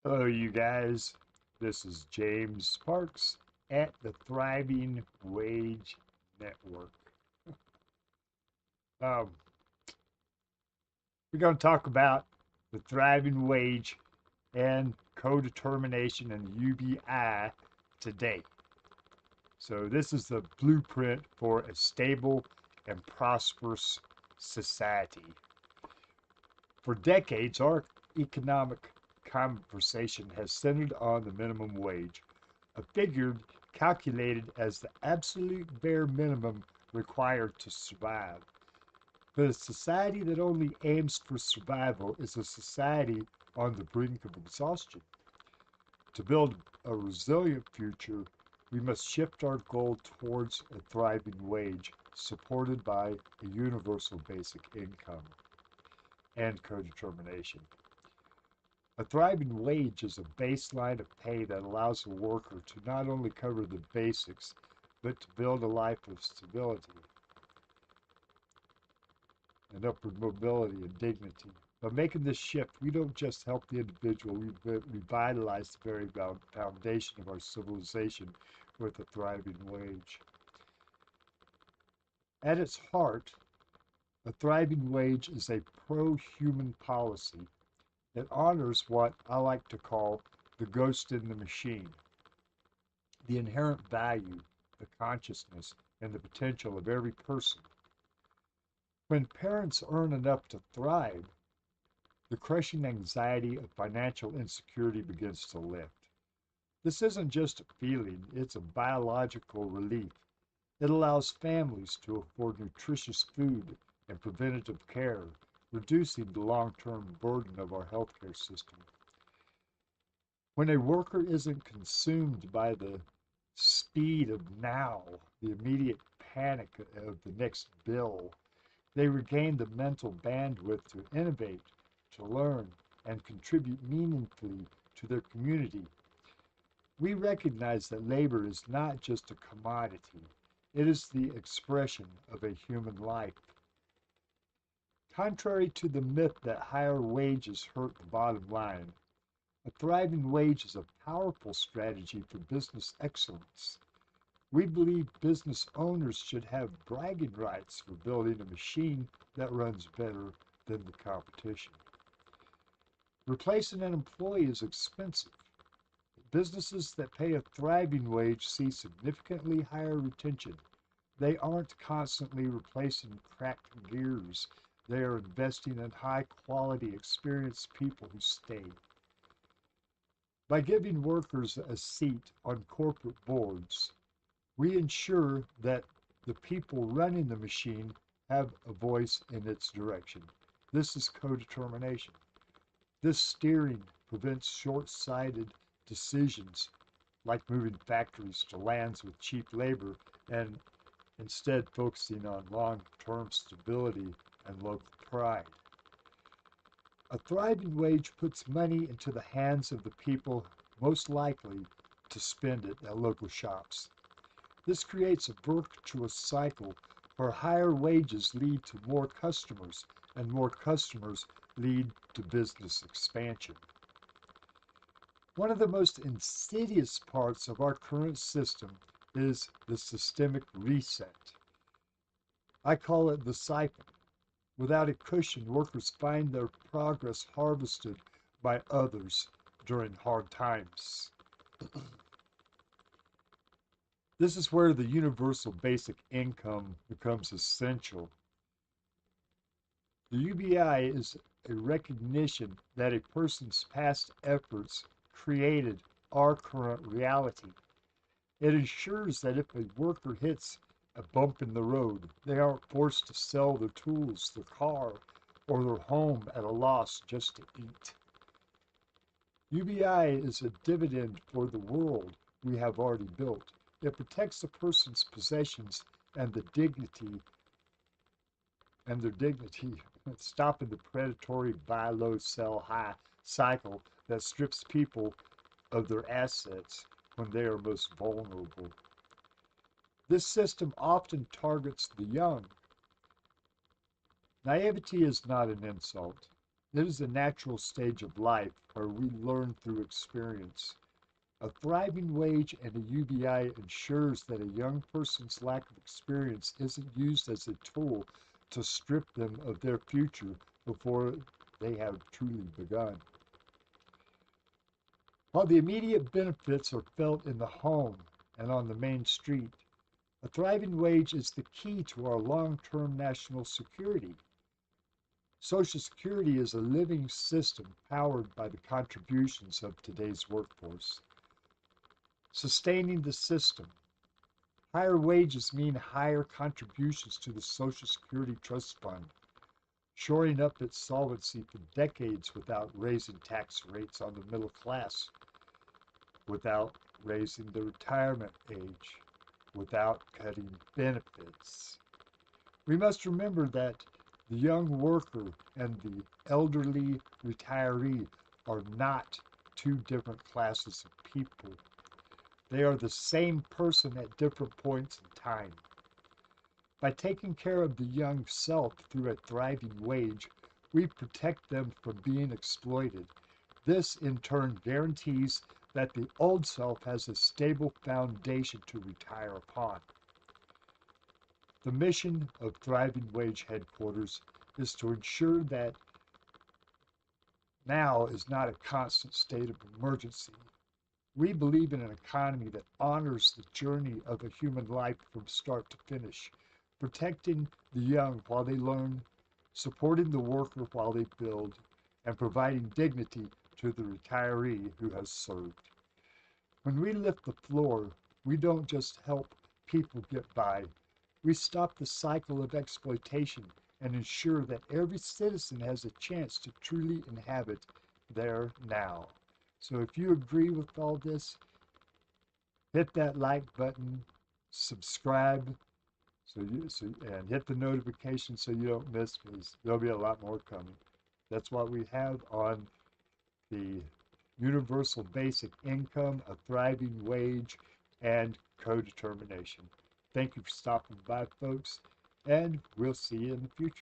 Hello, you guys. This is James Sparks at the Thriving Wage Network. Um, we're going to talk about the thriving wage and codetermination and UBI today. So, this is the blueprint for a stable and prosperous society. For decades, our economic conversation has centered on the minimum wage, a figure calculated as the absolute bare minimum required to survive. But a society that only aims for survival is a society on the brink of exhaustion. To build a resilient future, we must shift our goal towards a thriving wage supported by a universal basic income and codetermination. A thriving wage is a baseline of pay that allows a worker to not only cover the basics, but to build a life of stability and upward mobility and dignity. By making this shift, we don't just help the individual, we revitalize the very foundation of our civilization with a thriving wage. At its heart, a thriving wage is a pro-human policy that honors what I like to call the ghost in the machine, the inherent value, the consciousness, and the potential of every person. When parents earn enough to thrive, the crushing anxiety of financial insecurity begins to lift. This isn't just a feeling, it's a biological relief. It allows families to afford nutritious food and preventative care, reducing the long-term burden of our healthcare system. When a worker isn't consumed by the speed of now, the immediate panic of the next bill, they regain the mental bandwidth to innovate, to learn, and contribute meaningfully to their community. We recognize that labor is not just a commodity, it is the expression of a human life. Contrary to the myth that higher wages hurt the bottom line, a thriving wage is a powerful strategy for business excellence. We believe business owners should have bragging rights for building a machine that runs better than the competition. Replacing an employee is expensive. Businesses that pay a thriving wage see significantly higher retention. They aren't constantly replacing cracked gears. They are investing in high quality, experienced people who stay. By giving workers a seat on corporate boards, we ensure that the people running the machine have a voice in its direction. This is codetermination. This steering prevents short-sighted decisions like moving factories to lands with cheap labor and instead focusing on long-term stability and local pride. A thriving wage puts money into the hands of the people most likely to spend it at local shops. This creates a virtuous cycle where higher wages lead to more customers, and more customers lead to business expansion. One of the most insidious parts of our current system is the systemic reset. I call it the siphon. Without a cushion, workers find their progress harvested by others during hard times. This is where the universal basic income becomes essential. The UBI is a recognition that a person's past efforts created our current reality. It ensures that if a worker hits a bump in the road, they aren't forced to sell their tools, their car, or their home at a loss just to eat. UBI is a dividend for the world we have already built. It protects a person's possessions and their dignity, stopping the predatory buy low, sell high cycle that strips people of their assets when they are most vulnerable. This system often targets the young. Naivety is not an insult. It is a natural stage of life where we learn through experience. A thriving wage and a UBI ensures that a young person's lack of experience isn't used as a tool to strip them of their future before they have truly begun. While the immediate benefits are felt in the home and on the main street, a thriving wage is the key to our long-term national security. Social Security is a living system powered by the contributions of today's workforce. Sustaining the system. Higher wages mean higher contributions to the Social Security Trust Fund, shoring up its solvency for decades without raising tax rates on the middle class, without raising the retirement age, without cutting benefits. We must remember that the young worker and the elderly retiree are not two different classes of people. They are the same person at different points in time. By taking care of the young self through a thriving wage, we protect them from being exploited. This, in turn, guarantees that the old self has a stable foundation to retire upon. The mission of Thriving Wage Headquarters is to ensure that now is not a constant state of emergency. We believe in an economy that honors the journey of a human life from start to finish, protecting the young while they learn, supporting the worker while they build, and providing dignity to the retiree who has served. When we lift the floor, we don't just help people get by. We stop the cycle of exploitation and ensure that every citizen has a chance to truly inhabit their now. So if you agree with all this, hit that like button, subscribe, and hit the notification so you don't miss, because there'll be a lot more coming. That's what we have on the universal basic income, a thriving wage, and codetermination. Thank you for stopping by, folks, and we'll see you in the future.